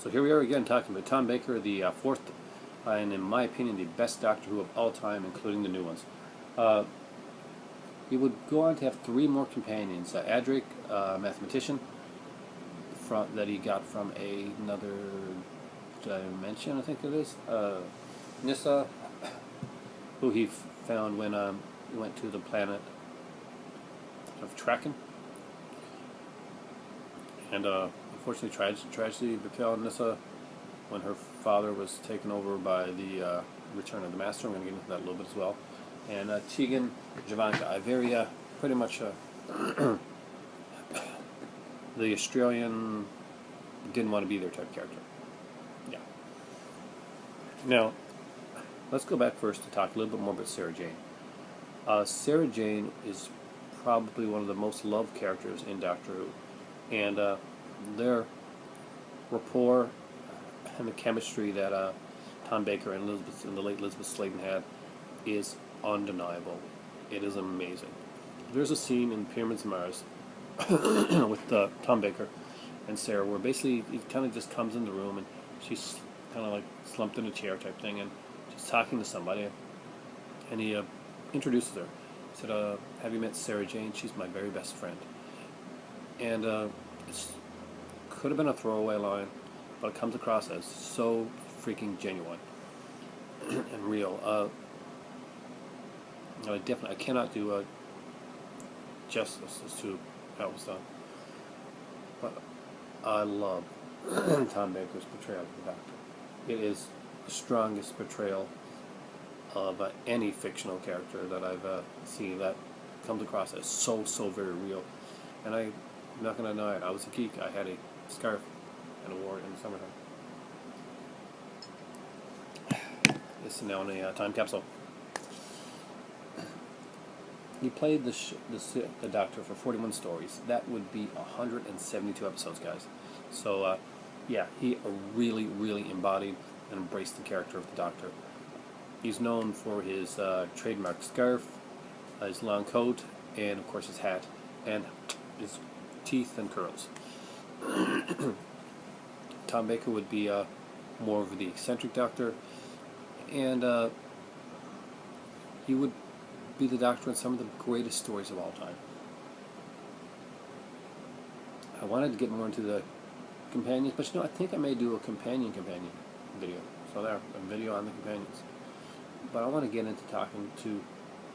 So here we are again talking about Tom Baker, the fourth, and in my opinion, the best Doctor Who of all time, including the new ones. He would go on to have three more companions. Adric, mathematician, that he got from another dimension, I think it is. Nyssa, who he found when he went to the planet of Traken. And unfortunately, tragedy befell Nyssa when her father was taken over by the Return of the Master. I'm going to get into that a little bit as well. And Tegan, Javanka, a very pretty much the Australian didn't want to be there type character. Yeah. Now, let's go back first to talk a little bit more about Sarah Jane. Sarah Jane is probably one of the most loved characters in Doctor Who. And their rapport and the chemistry that Tom Baker and the late Elizabeth Sladen had is undeniable. It is amazing. There's a scene in Pyramids of Mars with Tom Baker and Sarah where basically he kind of just comes in the room and she's kind of like slumped in a chair type thing and she's talking to somebody and he introduces her. He said, have you met Sarah Jane? She's my very best friend. And it could have been a throwaway line, but it comes across as so freaking genuine and real. I cannot do justice as to how it was done, but I love Tom Baker's portrayal of the Doctor. It is the strongest portrayal of any fictional character that I've seen that comes across as so very real. And I'm not going to deny it. I was a geek. I had a scarf and a wore it in the summertime. This is now in a time capsule. He played the Doctor for 41 stories. That would be 172 episodes, guys. So, yeah, he really embodied and embraced the character of the Doctor. He's known for his trademark scarf, his long coat, and of course his hat, and his teeth and curls. Tom Baker would be more of the eccentric Doctor, and he would be the Doctor in some of the greatest stories of all time. I wanted to get more into the companions, but I think I may do a companion video. So there, a video on the companions. But I want to get into talking to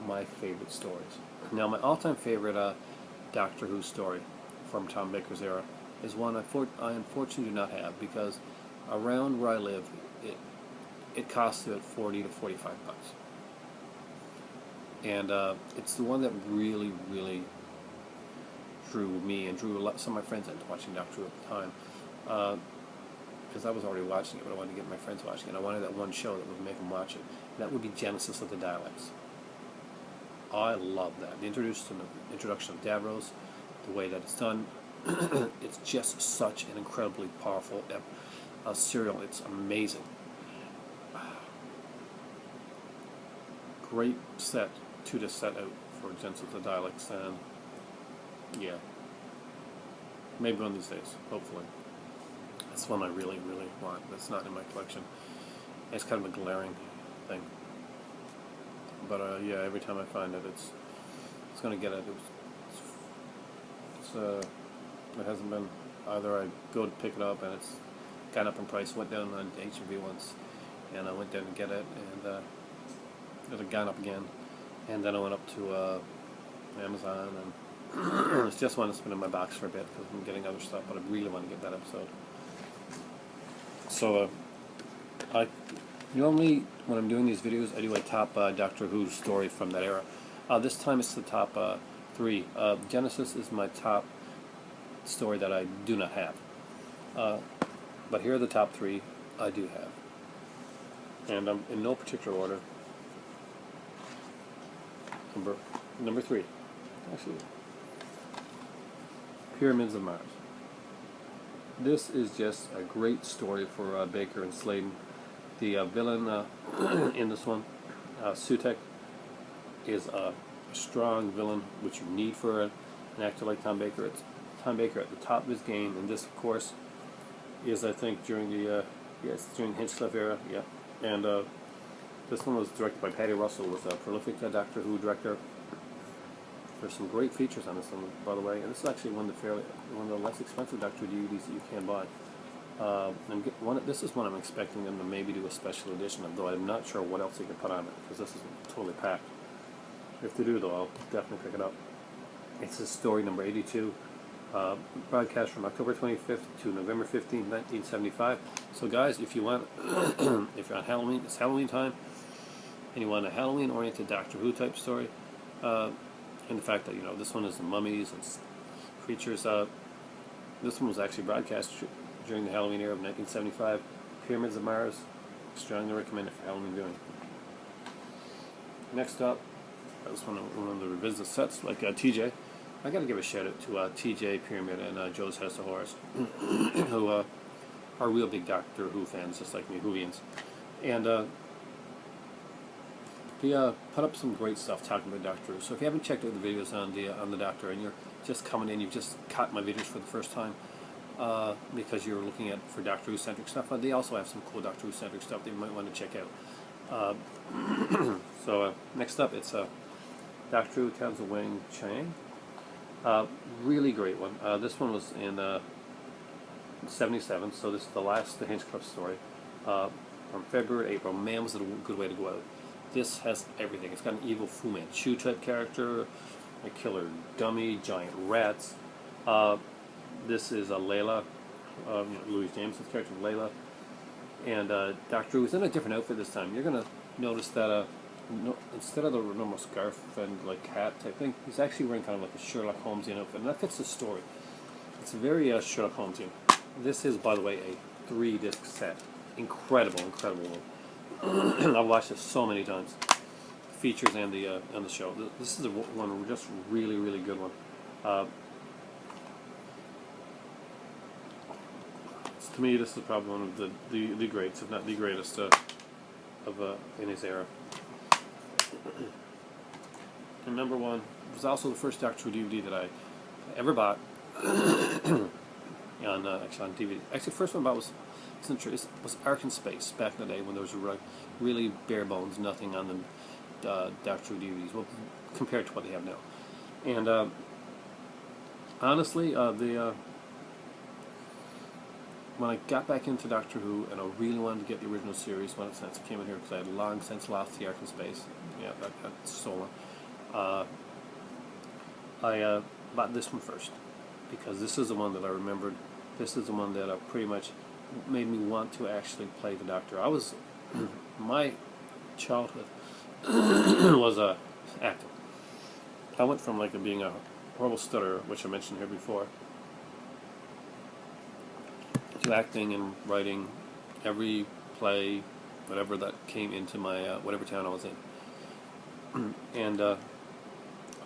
my favorite stories. Now, my all-time favorite Doctor Who story from Tom Baker's era is one I unfortunately do not have, because around where I live, it costs about $40 to $45. And it's the one that really drew me and drew some of my friends into watching Doctor Who at the time. Because I was already watching it, but I wanted to get my friends watching it. I wanted that one show that would make them watch it. And that would be Genesis of the Daleks. I love that. The introduction of Davros, the way that it's done, it's just such an incredibly powerful serial. It's amazing. Great set to just set out for Genesis of the Daleks, and yeah, maybe one of these days, hopefully. That's one I really want. That's not in my collection. It's kind of a glaring thing. But yeah, every time I find it, it's going to get it. It hasn't been either. I go to pick it up and it's gone up in price. Went down on HMV once, and I went down to get it, and it had gone up again. And then I went up to Amazon, and it's just one that's been in my box for a bit because I'm getting other stuff. But I really want to get that episode. So I normally, when I'm doing these videos, I do a top Doctor Who story from that era. This time it's the top 3. Genesis is my top story that I do not have. But here are the top 3 I do have. And in no particular order. Number 3. Actually, Pyramids of Mars. This is just a great story for Baker and Sladen. The villain in this one, Sutekh, is a strong villain, which you need for an actor like Tom Baker. It's Tom Baker at the top of his game, and this, of course, is, I think, during the yes, during Hinchcliffe era, yeah. And this one was directed by Paddy Russell, was a prolific Doctor Who director. There's some great features on this one, by the way, and this is actually one of the less expensive Doctor Who DVDs that you can buy. This is one I'm expecting them to maybe do a special edition of, though I'm not sure what else they can put on it, because this is totally packed. If they do, though, I'll definitely pick it up. It's story number 82, broadcast from October 25th to November 15th, 1975. So, guys, if you want, if you're on Halloween, it's Halloween time, and you want a Halloween-oriented Doctor Who type story, and the fact that, you know, this one is the mummies and creatures. This one was actually broadcast during the Halloween era of 1975. Pyramids of Mars, strongly recommended for Halloween viewing. Next up, that was one of the revisit sets, like TJ. I got to give a shout out to TJ, Pyramid, and Joe's House of Horrors, who are real big Doctor Who fans, just like me, Whovians. And they put up some great stuff talking about Doctor Who. So if you haven't checked out the videos on the Doctor, and you're just coming in, you've just caught my videos for the first time, because you're looking at for Doctor Who centric stuff, they also have some cool Doctor Who centric stuff that you might want to check out. So next up, it's Doctor Who Tales of Wang Chang. Really great one. This one was in 77, so this is the last the Hinchcliffe story from February to April. Man, was it a good way to go out. This has everything. It's got an evil Fu Manchu type character, a killer dummy, giant rats. This is Layla, Louis Jameson's character, Layla. And Doctor Who is in a different outfit this time. You're going to notice that instead of the normal scarf and like hat type thing, he's actually wearing kind of like a Sherlock Holmesian outfit, and that fits the story. It's very Sherlock Holmesian. This is, by the way, a 3-disc set. Incredible, incredible. I've watched it so many times. Features and the show. This is one just really, really good one. To me, this is probably one of the greats, if not the greatest, in his era. And number one was also the first Doctor Who DVD that I ever bought on DVD. Actually, the first one I bought was Ark in Space, back in the day when there was really bare bones, nothing on the Doctor Who DVDs, well, compared to what they have now. And honestly, when I got back into Doctor Who, and I really wanted to get the original series when it came in here, because I had long since lost the Ark in Space. Yeah, that's stolen. I bought this one first, because this is the one that I remembered. This is the one that pretty much made me want to actually play the Doctor. My childhood was acting. I went from being a horrible stutterer, which I mentioned here before, to acting and writing every play, whatever that came into my whatever town I was in. And I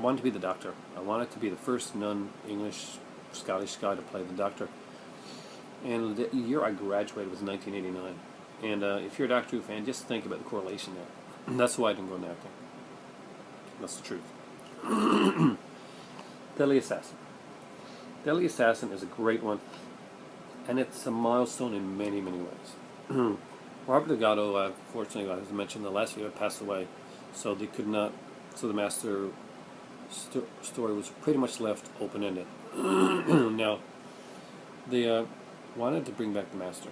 wanted to be the Doctor. I wanted to be the first non-English Scottish guy to play the Doctor. And the year I graduated was 1989. And if you're a Doctor Who fan, just think about the correlation there. That's why I didn't go into acting. That's the truth. Deadly Assassin. Deadly Assassin is a great one, and it's a milestone in many, many ways. Robert Delgado, fortunately, as I mentioned in the last video, passed away, so they could not. So the Master story was pretty much left open-ended. Now, they wanted to bring back the Master,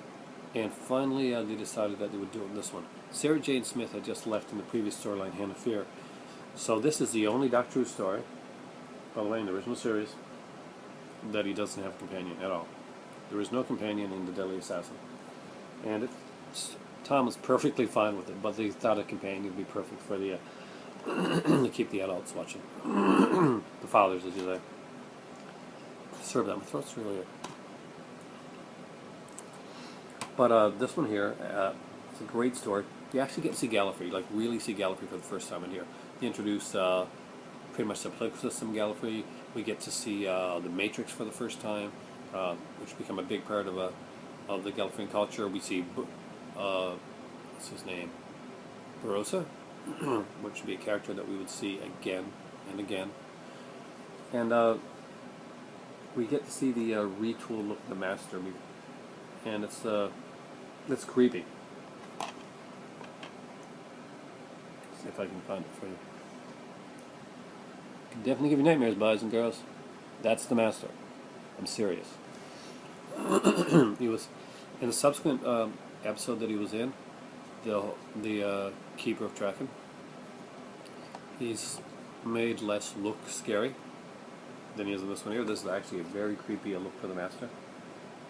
and finally they decided that they would do it in this one. Sarah Jane Smith had just left in the previous storyline, Hand of Fear, so this is the only Doctor Who story, by the way, in the original series, that he doesn't have a companion at all. There is no companion in the Deadly Assassin, and Tom was perfectly fine with it, but they thought a companion would be perfect for the to keep the adults watching, the fathers, as you say. Serve that. My throat's really weird. But this one here, it's a great story. You actually get to see Gallifrey, really see Gallifrey for the first time in here. They introduce pretty much the political system Gallifrey. We get to see the Matrix for the first time, which become a big part of the Gallifreyan culture. We see, what's his name? Barossa, which would be a character that we would see again and again. And we get to see the retool look of the Master. and it's creepy. See if I can find it for you. Can definitely give you nightmares, boys and girls. That's the Master. I'm serious. He was in the subsequent episode that he was in, the Keeper of Draken. He's made less look scary than he is in this one here. This is actually a very creepy look for the Master,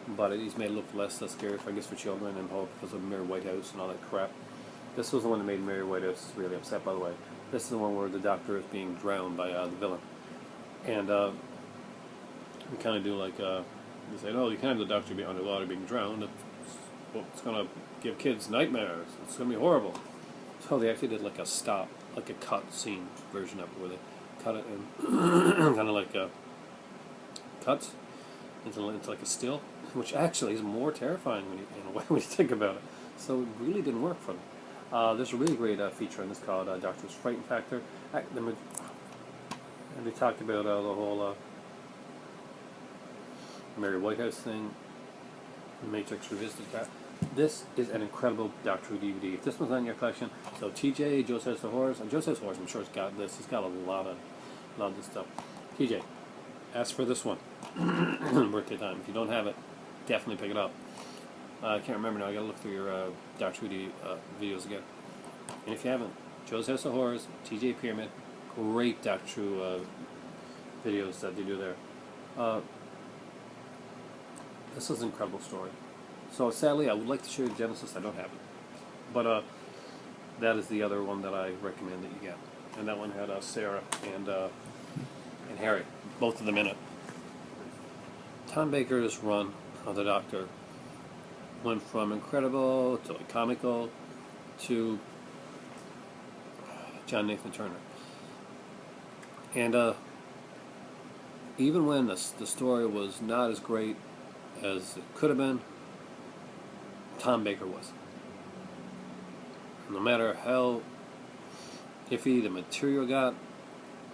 but he's made it look less scary, I guess, for children and all because of Mary Whitehouse and all that crap. This was the one that made Mary Whitehouse really upset, by the way. This is the one where the Doctor is being drowned by the villain, and we kind of do like we say, "Oh, you can't have the Doctor be underwater being drowned. It's going to give kids nightmares. It's going to be horrible." So they actually did like a cut scene version of it, where they cut it and kind of like cuts into like a still, which actually is more terrifying in a way when you think about it. So it really didn't work for them. There's a really great feature in this called Doctor's Frighten Factor. And they talked about the whole Mary Whitehouse thing, Matrix Revisited that. This is an incredible Doctor Who DVD. If this one's not in your collection, so TJ, Joe Says the Horrors, and Joe Says the Horrors, I'm sure it's got this. He's got a lot of this stuff. TJ, ask for this one. Birthday time. If you don't have it, definitely pick it up. I can't remember now. I gotta look through your Doctor Who videos again. And if you haven't, Joe's House of Horrors, TJ Pyramid, great Doctor Who videos that they do there. This is an incredible story. So sadly, I would like to show you Genesis. I don't have it, but that is the other one that I recommend that you get. And that one had Sarah and Harry, both of them in it. Tom Baker's run of the Doctor went from incredible to comical to John Nathan Turner. And even when the story was not as great as it could have been, Tom Baker was. No matter how iffy the material got,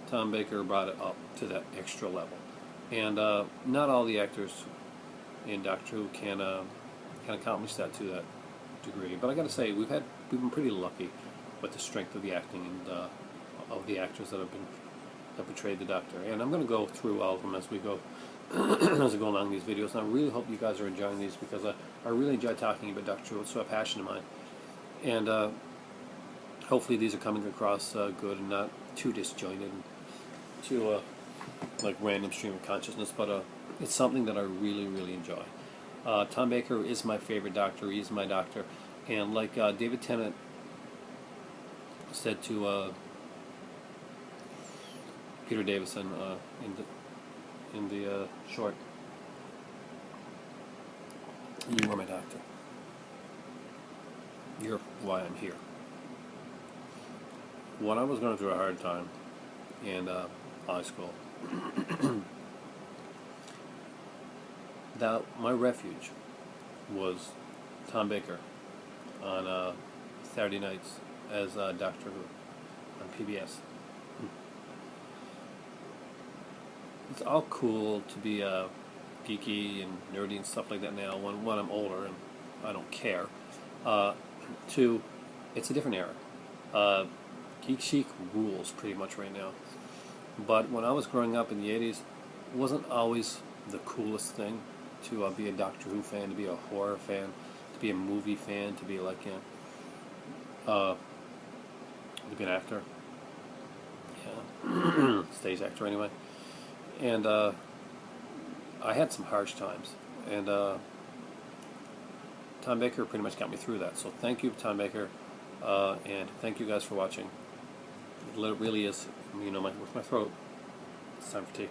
Tom Baker brought it up to that extra level. And not all the actors in Doctor Who can accomplish that to that degree. But I got to say, we've been pretty lucky with the strength of the acting and of the actors that portrayed the Doctor. And I'm going to go through all of them as we go as I go along these videos. And I really hope you guys are enjoying these, because I really enjoy talking about Doctor Who. It's so a passion of mine. And hopefully these are coming across good and not too disjointed and too like random stream of consciousness. But it's something that I really, really enjoy. Tom Baker is my favorite Doctor. He's my Doctor. And like David Tennant said to Peter Davison in the short, "You are my Doctor. You're why I'm here." When I was going through a hard time in high school, that my refuge was Tom Baker on Saturday nights as Doctor Who on PBS. It's all cool to be geeky and nerdy and stuff like that now when I'm older and I don't care. It's a different era. Geek chic rules pretty much right now. But when I was growing up in the 80s, it wasn't always the coolest thing to be a Doctor Who fan, to be a horror fan, to be a movie fan, to be like, to be an actor. Yeah. Stage actor anyway. And I had some harsh times. And Tom Baker pretty much got me through that. So thank you, Tom Baker. And thank you guys for watching. It really is, with my throat, it's time for tea.